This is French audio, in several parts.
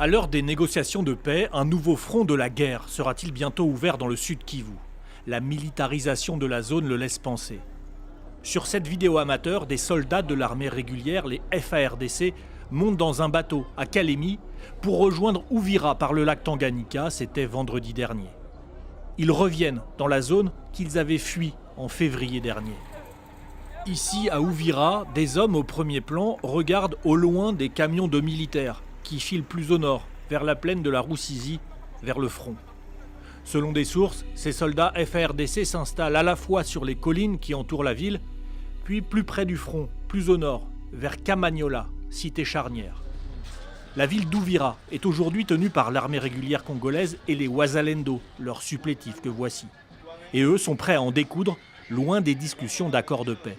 À l'heure des négociations de paix, un nouveau front de la guerre sera-t-il bientôt ouvert dans le sud Kivu? La militarisation de la zone le laisse penser. Sur cette vidéo amateur, des soldats de l'armée régulière, les FARDC, montent dans un bateau à Kalemi pour rejoindre Uvira par le lac Tanganyika, c'était vendredi dernier. Ils reviennent dans la zone qu'ils avaient fui en février dernier. Ici, à Uvira, des hommes au premier plan regardent au loin des camions de militaires qui filent plus au nord, vers la plaine de la Rusizi, vers le front. Selon des sources, ces soldats FARDC s'installent à la fois sur les collines qui entourent la ville, puis plus près du front, plus au nord, vers Kamanyola, cité charnière. La ville d'Uvira est aujourd'hui tenue par l'armée régulière congolaise et les Wazalendo, leurs supplétifs que voici. Et eux sont prêts à en découdre, loin des discussions d'accord de paix.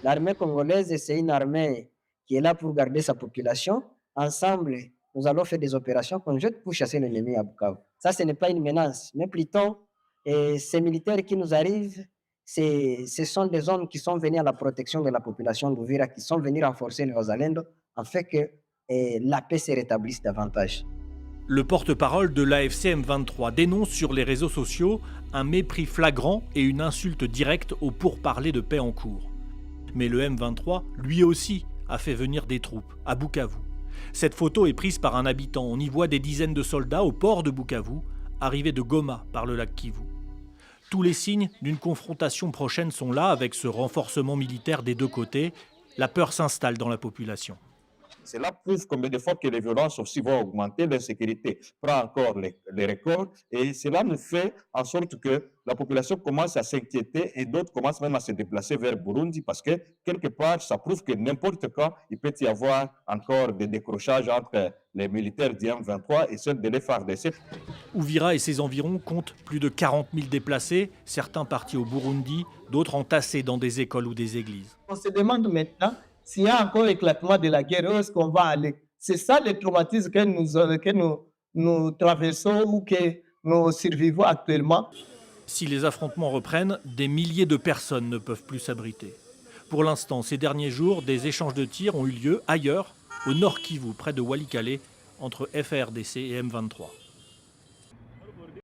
L'armée congolaise, c'est une armée qui est là pour garder sa population. Ensemble, nous allons faire des opérations conjointes pour chasser l'ennemi à Bukavu. Ça, ce n'est pas une menace, mais plutôt, ces militaires qui nous arrivent, ce sont des hommes qui sont venus à la protection de la population d'Ouvira, qui sont venus renforcer les Ozalendo, afin que la paix se rétablisse davantage. Le porte-parole de l'AFC M23 dénonce sur les réseaux sociaux un mépris flagrant et une insulte directe aux pourparlers de paix en cours. Mais le M23, lui aussi, a fait venir des troupes à Bukavu. Cette photo est prise par un habitant. On y voit des dizaines de soldats au port de Bukavu, arrivés de Goma par le lac Kivu. Tous les signes d'une confrontation prochaine sont là avec ce renforcement militaire des deux côtés. La peur s'installe dans la population. Cela prouve combien de fois que les violences aussi vont augmenter, l'insécurité prend encore les records et cela nous fait en sorte que la population commence à s'inquiéter et d'autres commencent même à se déplacer vers Burundi parce que quelque part, ça prouve que n'importe quand, il peut y avoir encore des décrochages entre les militaires du M23 et ceux de l'FARDC. Uvira et ses environs comptent plus de 40 000 déplacés, certains partis au Burundi, d'autres entassés dans des écoles ou des églises. On se demande maintenant s'il y a encore éclatement de la guerre, où est-ce qu'on va aller? C'est ça le traumatisme que nous traversons ou que nous survivons actuellement. Si les affrontements reprennent, des milliers de personnes ne peuvent plus s'abriter. Pour l'instant, ces derniers jours, des échanges de tirs ont eu lieu ailleurs, au nord Kivu, près de Walikale, entre FARDC et M23.